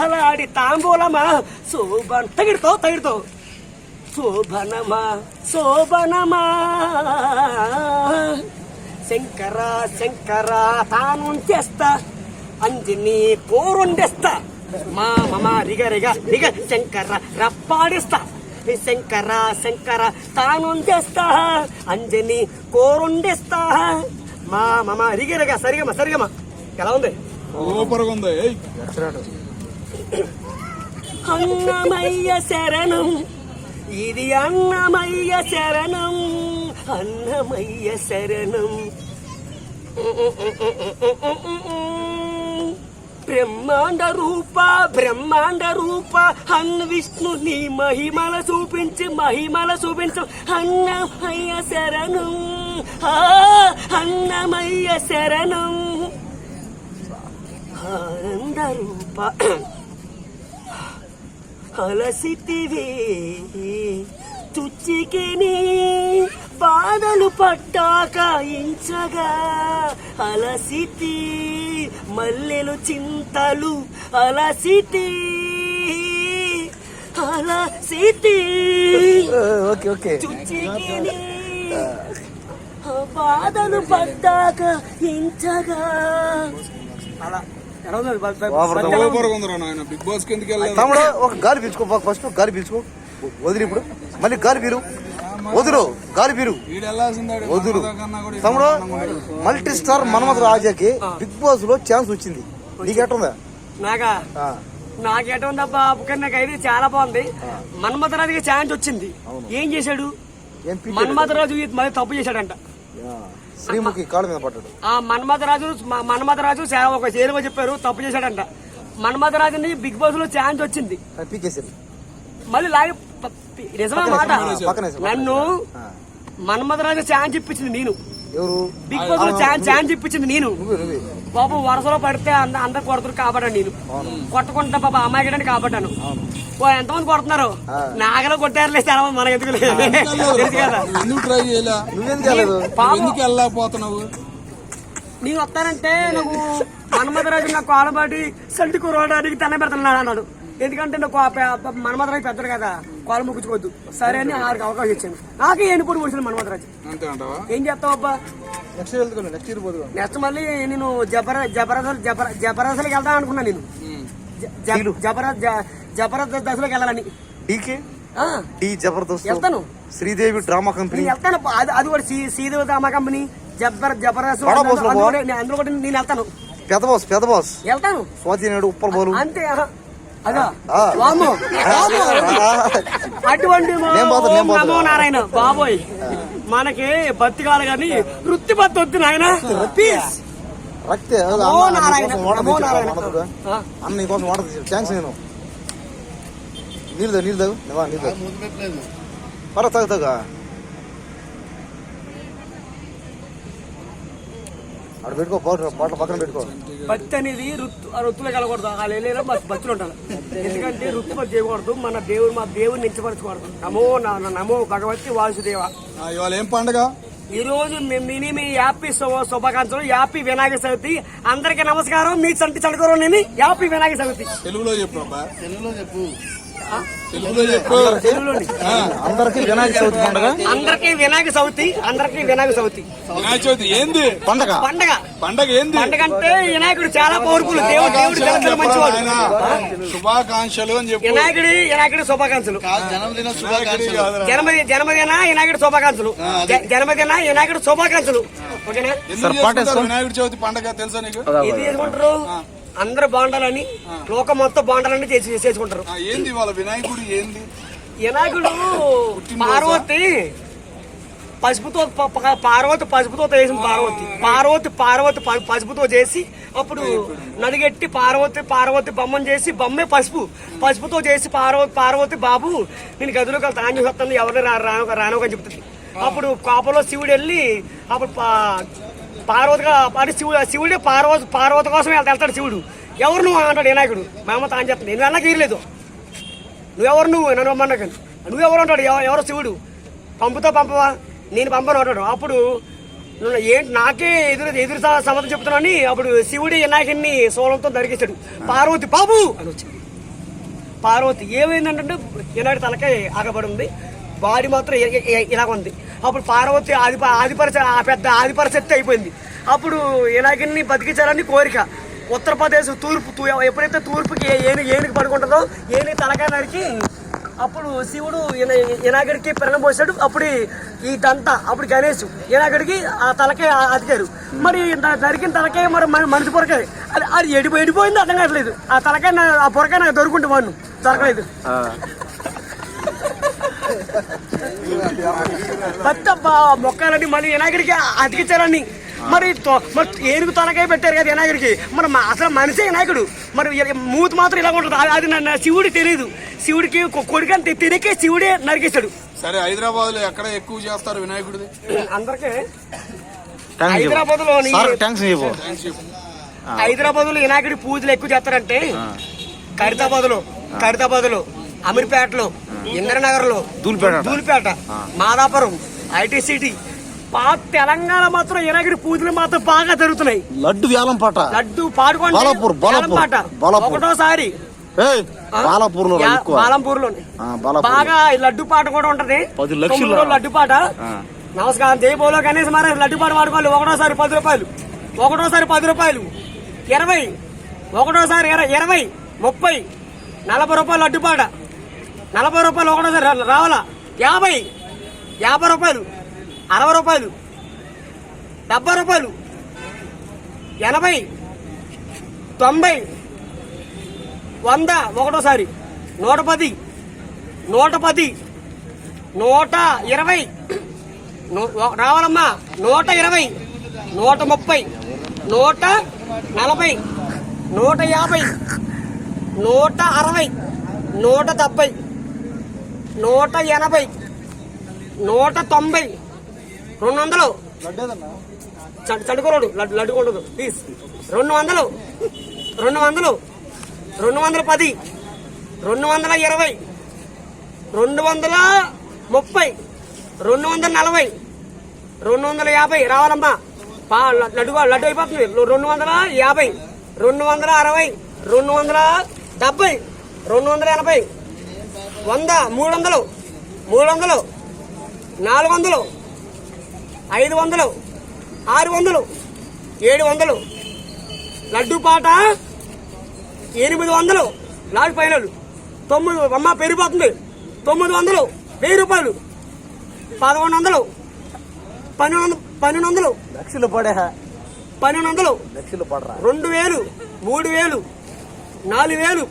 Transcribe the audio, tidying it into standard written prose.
తహతహలాడి తాంబూలమా శోభన్ తగిడుతో శోభనమా శోభనమా శంకర శంకర తాను చేస్తా అంజని పోరుండేస్తా మా మమ రిగ రిగ రిగ శంకర రప్పాడిస్తా శంకర శంకర తాను చేస్తా అంజని కోరుండేస్తా మా మమ రిగ రిగ సరిగమ సరిగమ ఎలా ఉంది? సూపర్గా ఉంది. అన్నమయ్య శరణం ఇది అన్నమయ్య శరణం అన్నమయ్య శరణం బ్రహ్మాండ రూప అన్న విష్ణు నీ మహిమల చూపించు అన్నమయ్య శరణం అన్నమయ్య శరణం ఆనంద రూప అలసితివే చుచ్చికిని బాధలు పట్టాక ఇంచగా అలసితి మల్లెలు చింతలు అలసితి చుచ్చికిని బాధలు పట్టాక ఇంచగా అలా బిగ్ బాస్ కిందకి తమ్ముడు ఒక గాలి పీల్చుకో, ఫస్ట్ గాలి పీల్చుకో, వదిలి ఇప్పుడు మళ్ళీ గాలి పీరు, వదులు గాలి పీరు, వదులు. తమ్ముడు మల్టీ స్టార్ మన్మథ్ రాజాకి బిగ్ బాస్ లో ఛాన్స్ వచ్చింది, నీకెట్టుందా? నాకేటుందబ్బా నాకైతే చాలా బాగుంది. మన్మథ్ రాజుకి ఛాన్స్ వచ్చింది, ఏం చేశాడు? మన్మథ్ రాజు మళ్ళీ తప్పు చేశాడంట, శ్రీముఖి కాళ్ళ మీద పడ్డాడు. ఆ మన్మథ్ రాజు ఒక చేరువ చెప్పారు, తప్పు చేశాడంట. మన్మథ్ రాజుని బిగ్ బాస్ లో ఛాన్స్ వచ్చింది, మళ్ళీ లాగి నిజమా మాట. నన్ను మన్మథ్ రాజు ఛాన్స్ ఇప్పించింది నేను, బిగ్ బాస్ లో ఛాన్స్ ఇప్పించింది నేను. బాబు వరుసలో పడితే అందరు కొడుతున్నారు కాబట్టి నేను కొట్టకుండా బాబా అమ్మాయి గడని కాబట్టాను. ఎంతమంది కొడుతున్నారు, నాగలో కొట్టారు లేదు చాలా మనకి ఎందుకు నేను వస్తానంటే నువ్వు మన్మథ్ రాజు నాకు కోలబాటి సంటి కూరడానికి తన పెడుతున్నాడు అన్నాడు. ఎందుకంటే నువ్వు మన్మథ్ రాజు పెద్దడు కదా, కోల ముగ్గుకోవద్దు సరే అని ఆడికి అవకాశం ఇచ్చాను. నాకే ఎన్నిపూడి కూర్చున్నాను మన్మథ్ రాజు. ఏం చేస్తావు అబ్బా? నెక్స్ట్ మళ్ళీ నేను జబర్దస్త్కి వెళ్తాను అనుకున్నా, నేను జబర్దస్త్ దశలోకి వెళ్ళాలని. వెళ్తాను శ్రీదేవి డ్రామా కంపెనీ వెళ్తాను, అది కూడా శ్రీదేవి డ్రామా కంపెనీ జబర్దస్త్ అందులో కూడా నేను వెళ్తాను. పెద్ద బాస్ వెళ్తాను, స్వాతి నాయుడు ఉప్పర్ బోలు అంతే. అటువంటి నమో నారాయణ బాబోయ్, మనకి బత్తి కాదు కానీ వృత్తి బత్తి వద్దు నాయన. అన్న నీకోసం వాటర్ తీసాడు, థ్యాంక్స్. నేను నీళ్ళు తాగు పర తాగుతాగా అక్కడ పెట్టుకో, బాటలు పక్కన పెట్టుకో. భక్తి అనేది రుత్తులో కలగకూడదు, వాళ్ళు వెళ్ళేలా భక్తులు ఉంటారు. ఎందుకంటే రుత్తు భక్తి చేయకూడదు, మా దేవుడిని ఎంచపరచకూడదు. నమో భగవతి వాసుదేవ. ఇవాళ ఏం పండుగ? ఈ రోజు మినీ యాపీ శుభాకాంక్షలు, యాపీ వినాయక చవితి. అందరికి నమస్కారం, మీ చంటి చడుకోరు నేను యాపీ వినాయక చవితి. తెలుగులో చెప్పు, అందరికి వినాయక చవితి పండుగ. అందరికి వినాయక చవితి, అందరికి వినాయక చవితి. వినాయక చవితి ఏంది పండగ? పండగ ఏంది? పండగ అంటే వినాయకుడు చాలా పవర్ఫుల్, దేవుడు మంచివాడు. శుభాకాంక్షలు అని చెప్పి వినాయకుడి శుభాకాంక్షలు. జన్మదిన వినాయకుడి శుభాకాంక్షలు, జన్మదిన వినాయకుడి శుభాకాంక్షలు. ఓకేనా? వినాయకుడి చవితి పండగ తెలుసా నీకు? ఇది చేసుకుంటారు, అందరు బాగుండాలని, లోకం మొత్తం బాగుండాలని చేసుకుంటారు. ఏంది వాళ్ళ వినాయకుడు? ఏంది వినాయకుడు? పార్వతి పసుపుతో వేసిన పార్వతి పసుపుతో చేసి అప్పుడు నడిగెట్టి పార్వతి బొమ్మను చేసి, బొమ్మే పసుపుతో చేసి పార్వతి బాబు నేను గదిలోకి వెళ్తా అని చెప్తాను, ఎవరిని రానోకని చెప్తుంది. అప్పుడు కోపంలో శివుడు వెళ్ళి అప్పుడు పార్వతిగా అంటే శివుడే పార్వతి కోసం వెళ్తాడు శివుడు. ఎవరు నువ్వు అంటాడు వినాయకుడు. మేమ తాను చెప్తాను, నేను వెళ్ళక తీరలేదు, నువ్వెవరు నువ్వు నన్ను రమ్మన్నాక, నువ్వెవరు అంటాడు. ఎవరు శివుడు, పంపవా, నేను పంపను అంటాడు. అప్పుడు ఏంటి నాకే ఎదురు సమాధానం చెప్తున్నాను. అప్పుడు శివుడి వినాయకుడిని సోలంతో దరికిస్తాడు. పార్వతి బాబు అని వచ్చి పార్వతి ఏమైందంటే ఈనాడు తలకాయ ఆగబడి ఉంది, బాడీ మాత్రం ఇలాగ ఉంది. అప్పుడు పార్వతి పెద్ద ఆదిపరిశక్తి అయిపోయింది. అప్పుడు ఇలాగన్ని బతికించాలని కోరిక. ఉత్తరప్రదేశ్ తూర్పు ఎప్పుడైతే తూర్పుకి ఏనుగు పడుకుంటుందో ఏనుగు తలకాయ నరికి అప్పుడు శివుడు ఈనాగడికి ప్రణం పోసాడు. అప్పుడు ఈ దంత అప్పుడు గణేష్ ఈనాగడికి ఆ తలకాయ అతికారు. మరి నరికిన తలకాయ మరి మనిషి పొరకాయ అది ఎడిపోయింది, అర్థం కావట్లేదు. ఆ తలకాయ ఆ పొరకాయ నాకు దొరుకుంటే వాడిని దొరకలేదు. పెద్ద మొక్కలని మళ్ళీ వినాయకుడికి అతికించారని. మరి ఏనుగు తలకాయ పెట్టారు కదా వినాయకుడికి, మరి అసలు మనిషే వినాయకుడు. మరి మూతి మాత్రం ఇలా ఉంటుంది. అది శివుడికి తెలియదు. శివుడికి కొడుకని తిరిగి శివుడే నరికేశాడు. సరే, హైదరాబాద్ లో ఎక్కడ ఎక్కువ చేస్తారు వినాయకుడిది? అందరికీ హైదరాబాద్ లో వినాయకుడి పూజలు ఎక్కువ చేస్తారంటే ఖైరతాబాద్ లో అమీర్పేటలో, ఇంద్రనగర్ లో, ధూళిపేట, మాదాపురం, ఐటీ సిటీ, తెలంగాణ మాత్రం వినాయకుడి పూజలు మాత్రం బాగా జరుగుతున్నాయి. లడ్డు వేలం పాట, లడ్డు పాడుకోండి పాట ఒకటోసారి బాలంపూర్లోనే బాగా లడ్డు పాట కూడా ఉంటది. 10 లక్షలు లడ్డు పాట. నమస్కారం దేబోలో గణేష్ మహారాజ్ లడ్డు పాట పాడుకోవాలి. ఒకటోసారి 10 రూపాయలు, 20, ఒకటోసారి 20, 30, 40 రూపాయలు లడ్డు పాట. 40 రూపాయలు ఒకటోసారి రావాలా. 50 రూపాయలు, 60 రూపాయలు, 70 రూపాయలు, 80, 90, 100 ఒకటోసారి, 110, 120, 120 రావాలమ్మా. 120, 130, 140, 150, 160, 170, 180, 190, 200 చడుకోడు లడ్డు ఉండదు ప్లీజ్. 200, 210, 220, 230, 240, 250 రావాలమ్మా. లడ్డు అయిపోతుంది. 250, 260, 270, 280, 100, 300, 400, 500, 600, 700 లడ్డు పాట. 800 లాడ్ ఫైనల్. 9 అమ్మ పెరిగిపోతుంది. 900, 1000 రూపాయలు, 1100, 1200 లక్షలు పడే 1200, లక్షలు పడరా. 2000, 3000, 4000